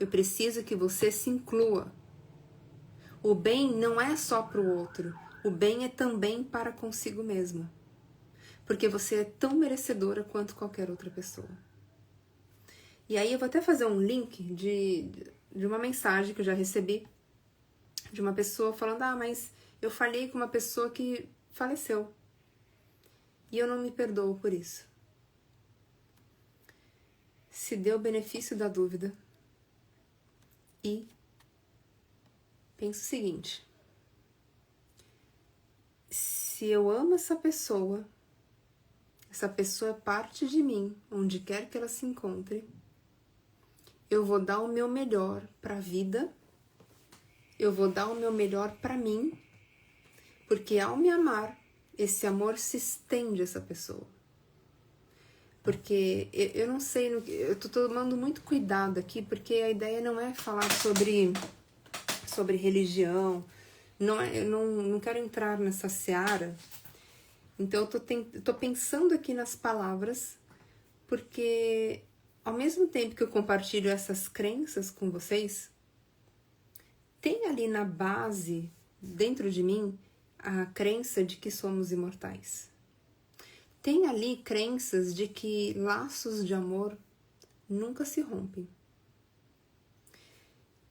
Eu preciso que você se inclua. O bem não é só para o outro, o bem é também para consigo mesmo. Porque você é tão merecedora quanto qualquer outra pessoa. E aí eu vou até fazer um link de uma mensagem que eu já recebi de uma pessoa falando: mas eu falei com uma pessoa que faleceu e eu não me perdoo por isso. Se dê o benefício da dúvida e pensa o seguinte: se eu amo essa pessoa é parte de mim, onde quer que ela se encontre, eu vou dar o meu melhor para a vida, eu vou dar o meu melhor para mim, porque ao me amar, esse amor se estende a essa pessoa. Porque eu não sei, eu tô tomando muito cuidado aqui, porque a ideia não é falar sobre religião, eu não quero entrar nessa seara. Então eu tô pensando aqui nas palavras, porque ao mesmo tempo que eu compartilho essas crenças com vocês, tem ali na base, dentro de mim, a crença de que somos imortais. Tem ali crenças de que laços de amor nunca se rompem.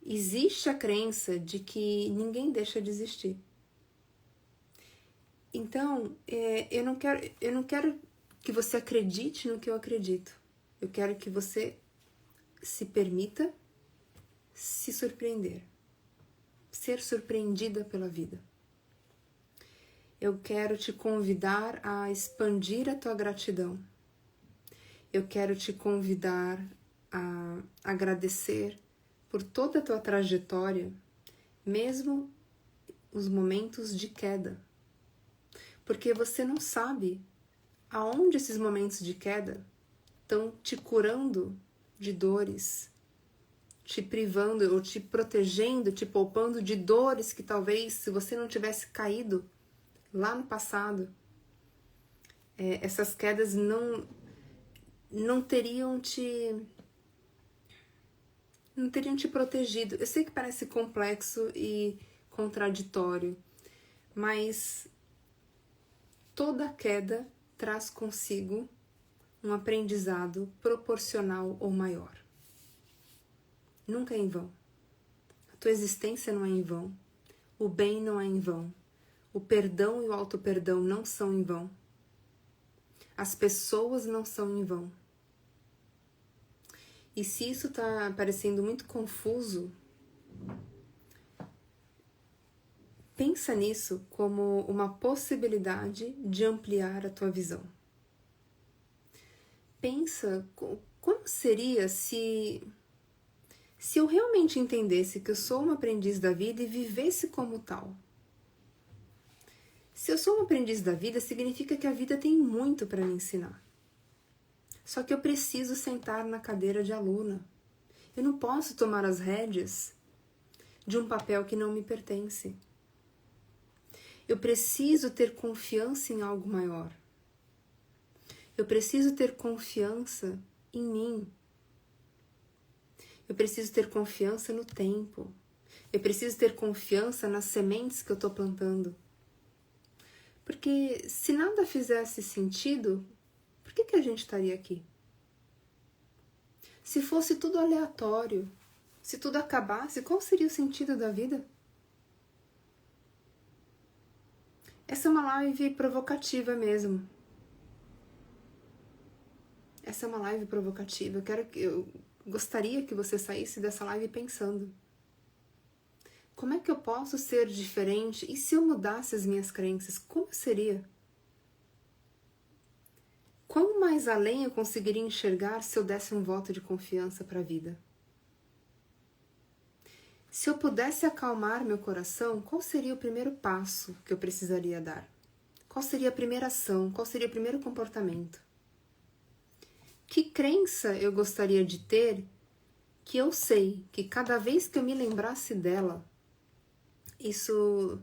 Existe a crença de que ninguém deixa de existir. Então, eu não quero que você acredite no que eu acredito. Eu quero que você se permita se surpreender. Ser surpreendida pela vida. Eu quero te convidar a expandir a tua gratidão. Eu quero te convidar a agradecer por toda a tua trajetória, mesmo os momentos de queda. Porque você não sabe aonde esses momentos de queda estão te curando de dores, te privando ou te protegendo, te poupando de dores que talvez, se você não tivesse caído lá no passado, essas quedas não teriam te protegido. Eu sei que parece complexo e contraditório, mas toda queda traz consigo um aprendizado proporcional ou maior. Nunca é em vão. A tua existência não é em vão. O bem não é em vão. O perdão e o auto-perdão não são em vão. As pessoas não são em vão. E se isso está parecendo muito confuso, pensa nisso como uma possibilidade de ampliar a tua visão. Pensa como seria se eu realmente entendesse que eu sou uma aprendiz da vida e vivesse como tal. Se eu sou um aprendiz da vida, significa que a vida tem muito para me ensinar. Só que eu preciso sentar na cadeira de aluna. Eu não posso tomar as rédeas de um papel que não me pertence. Eu preciso ter confiança em algo maior. Eu preciso ter confiança em mim. Eu preciso ter confiança no tempo. Eu preciso ter confiança nas sementes que eu estou plantando. Porque se nada fizesse sentido, por que a gente estaria aqui? Se fosse tudo aleatório, se tudo acabasse, qual seria o sentido da vida? Essa é uma live provocativa mesmo. Essa é uma live provocativa. Eu gostaria que você saísse dessa live pensando. Como é que eu posso ser diferente? E se eu mudasse as minhas crenças, como seria? Quão mais além eu conseguiria enxergar se eu desse um voto de confiança para a vida? Se eu pudesse acalmar meu coração, qual seria o primeiro passo que eu precisaria dar? Qual seria a primeira ação? Qual seria o primeiro comportamento? Que crença eu gostaria de ter que eu sei que cada vez que eu me lembrasse dela, isso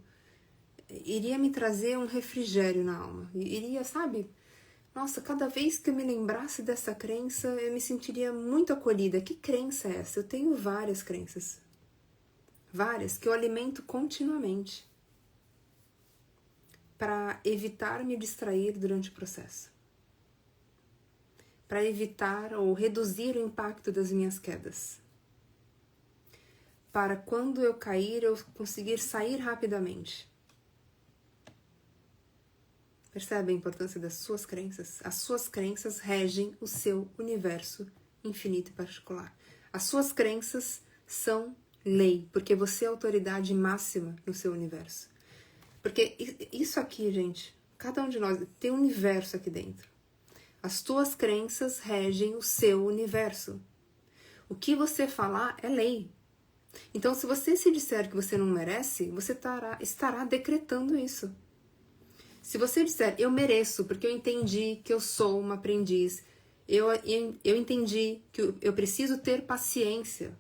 iria me trazer um refrigério na alma? Iria, sabe? Nossa, cada vez que eu me lembrasse dessa crença, eu me sentiria muito acolhida. Que crença é essa? Eu tenho várias crenças. Várias que eu alimento continuamente para evitar me distrair durante o processo. Para evitar ou reduzir o impacto das minhas quedas. Para quando eu cair, eu conseguir sair rapidamente. Percebe a importância das suas crenças? As suas crenças regem o seu universo infinito e particular. As suas crenças são lei, porque você é a autoridade máxima no seu universo. Porque isso aqui, gente, cada um de nós tem um universo aqui dentro. As tuas crenças regem o seu universo. O que você falar é lei. Então, se você se disser que você não merece, você estará decretando isso. Se você disser, eu mereço, porque eu entendi que eu sou uma aprendiz, eu entendi que eu preciso ter paciência,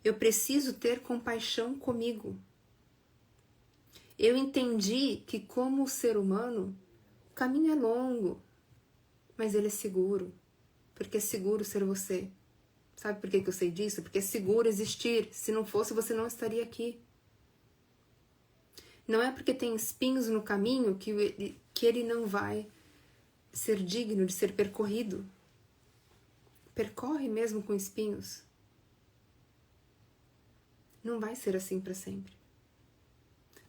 eu preciso ter compaixão comigo. Eu entendi que como ser humano, o caminho é longo, mas ele é seguro, porque é seguro ser você. Sabe por que eu sei disso? Porque é seguro existir. Se não fosse, você não estaria aqui. Não é porque tem espinhos no caminho que ele não vai ser digno de ser percorrido. Percorre mesmo com espinhos. Não vai ser assim para sempre.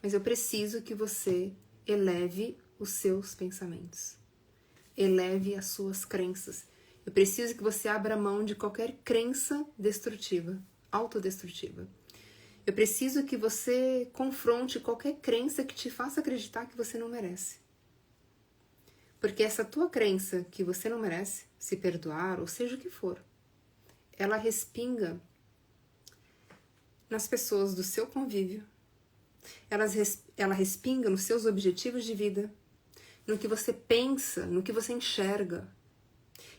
Mas eu preciso que você eleve os seus pensamentos. Eleve as suas crenças. Eu preciso que você abra mão de qualquer crença destrutiva, autodestrutiva. Eu preciso que você confronte qualquer crença que te faça acreditar que você não merece. Porque essa tua crença que você não merece se perdoar, ou seja o que for, ela respinga nas pessoas do seu convívio, ela respinga nos seus objetivos de vida, no que você pensa, no que você enxerga.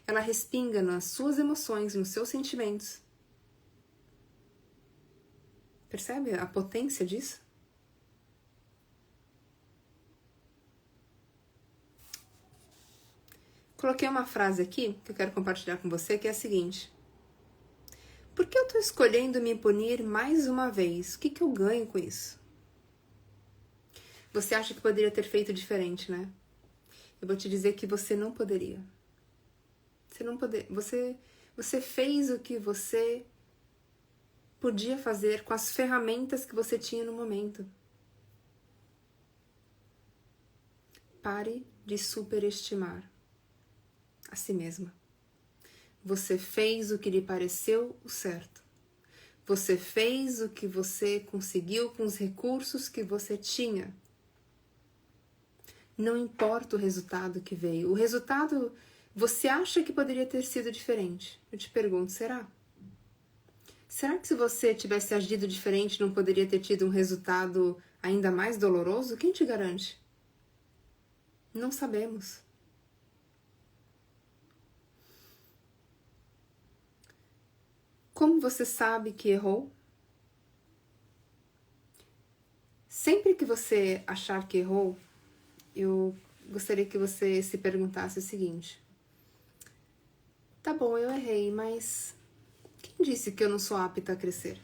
Ela respinga nas suas emoções, nos seus sentimentos. Percebe a potência disso? Coloquei uma frase aqui que eu quero compartilhar com você, que é a seguinte: por que eu estou escolhendo me punir mais uma vez? O que eu ganho com isso? Você acha que poderia ter feito diferente, né? Eu vou te dizer que você não poderia. Você não poderia. Você fez o que você podia fazer com as ferramentas que você tinha no momento. Pare de superestimar a si mesma. Você fez o que lhe pareceu o certo. Você fez o que você conseguiu com os recursos que você tinha. Não importa o resultado que veio. O resultado, você acha que poderia ter sido diferente? Eu te pergunto, será? Será que se você tivesse agido diferente não poderia ter tido um resultado ainda mais doloroso? Quem te garante? Não sabemos. Como você sabe que errou? Sempre que você achar que errou, eu gostaria que você se perguntasse o seguinte: tá bom, eu errei, mas quem disse que eu não sou apta a crescer?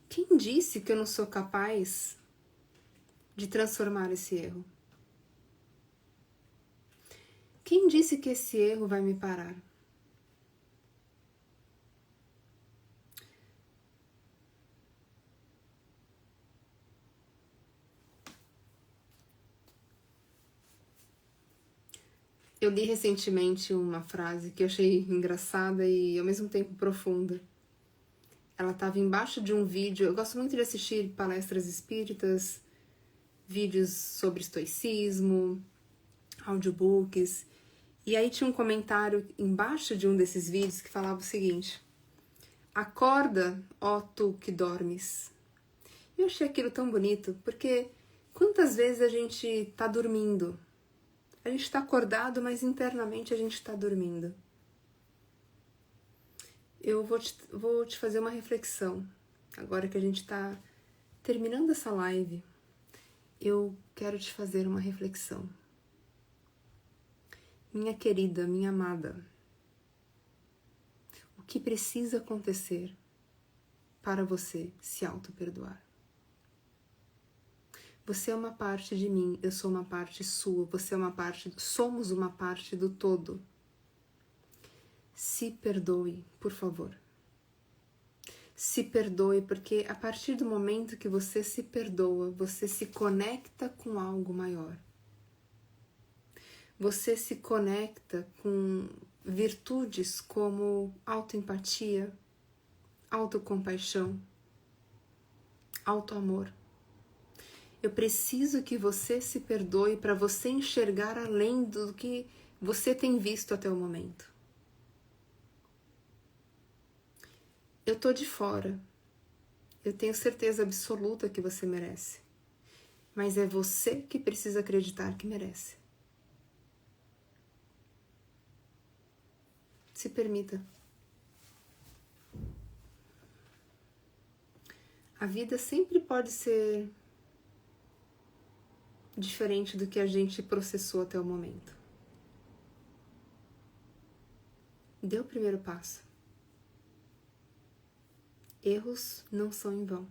Quem disse que eu não sou capaz de transformar esse erro? Quem disse que esse erro vai me parar? Eu li recentemente uma frase que eu achei engraçada e ao mesmo tempo profunda. ela estava embaixo de um vídeo. Eu gosto muito de assistir palestras espíritas, vídeos sobre estoicismo, audiobooks. E aí tinha um comentário embaixo de um desses vídeos que falava o seguinte: acorda, ó tu que dormes. Eu achei aquilo tão bonito, porque quantas vezes a gente tá dormindo? A gente tá acordado, mas internamente a gente tá dormindo. Eu vou te fazer uma reflexão. Agora que a gente tá terminando essa live, eu quero te fazer uma reflexão. Minha querida, minha amada, o que precisa acontecer para você se auto-perdoar? Você é uma parte de mim, eu sou uma parte sua, você é uma parte, somos uma parte do todo. Se perdoe, por favor. Se perdoe, porque a partir do momento que você se perdoa, você se conecta com algo maior. Você se conecta com virtudes como autoempatia, autocompaixão, autoamor. Eu preciso que você se perdoe para você enxergar além do que você tem visto até o momento. Eu tô de fora. Eu tenho certeza absoluta que você merece. Mas é você que precisa acreditar que merece. Se permita. A vida sempre pode ser diferente do que a gente processou até o momento. Dê o primeiro passo. Erros não são em vão.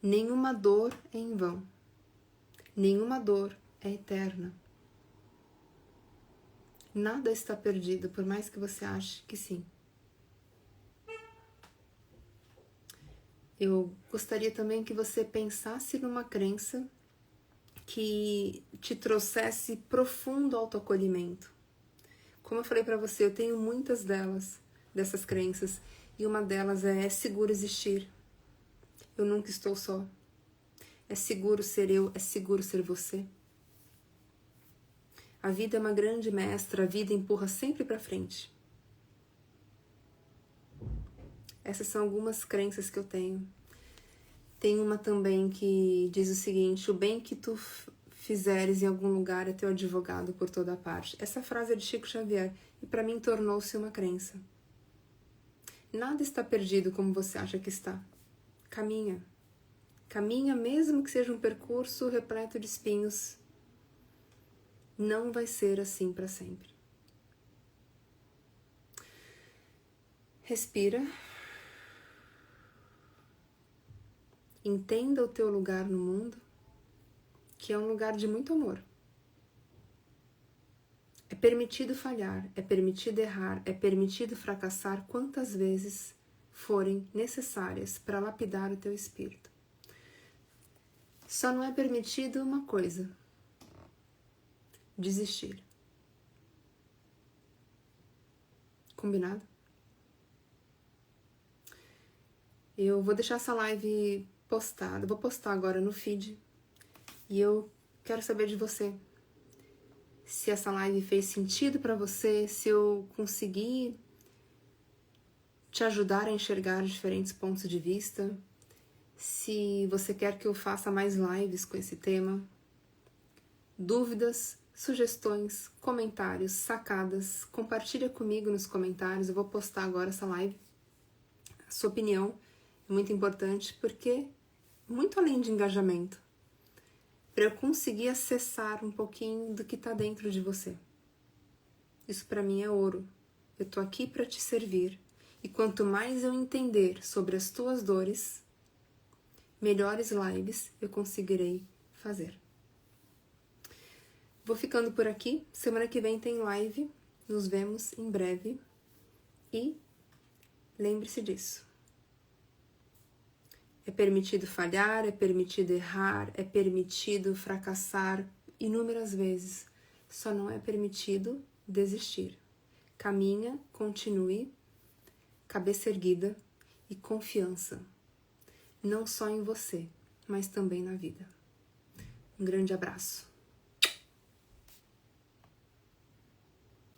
Nenhuma dor é em vão. Nenhuma dor é eterna. Nada está perdido, por mais que você ache que sim. Eu gostaria também que você pensasse numa crença que te trouxesse profundo autoacolhimento. Como eu falei para você, eu tenho muitas dessas crenças, e uma delas é seguro existir. Eu nunca estou só. É seguro ser eu, é seguro ser você. A vida é uma grande mestra, a vida empurra sempre para frente. Essas são algumas crenças que eu tenho. Tem uma também que diz o seguinte: o bem que tu fizeres em algum lugar é teu advogado por toda parte. Essa frase é de Chico Xavier e para mim tornou-se uma crença. Nada está perdido como você acha que está. Caminha. Caminha mesmo que seja um percurso repleto de espinhos. Não vai ser assim para sempre. Respira. Entenda o teu lugar no mundo, que é um lugar de muito amor. É permitido falhar, é permitido errar, é permitido fracassar quantas vezes forem necessárias para lapidar o teu espírito. Só não é permitido uma coisa: desistir. Combinado? Eu vou deixar essa live postada, vou postar agora no feed, e eu quero saber de você. Se essa live fez sentido para você, se eu consegui te ajudar a enxergar diferentes pontos de vista, se você quer que eu faça mais lives com esse tema. Dúvidas, sugestões, comentários, sacadas, compartilha comigo nos comentários. Eu vou postar agora essa live. A sua opinião é muito importante, porque muito além de engajamento, para eu conseguir acessar um pouquinho do que está dentro de você. Isso para mim é ouro. Eu tô aqui para te servir. E quanto mais eu entender sobre as tuas dores, melhores lives eu conseguirei fazer. Vou ficando por aqui. Semana que vem tem live. Nos vemos em breve. E lembre-se disso. É permitido falhar, é permitido errar, é permitido fracassar inúmeras vezes. Só não é permitido desistir. Caminha, continue. cabeça erguida e confiança, não só em você, mas também na vida. Um grande abraço.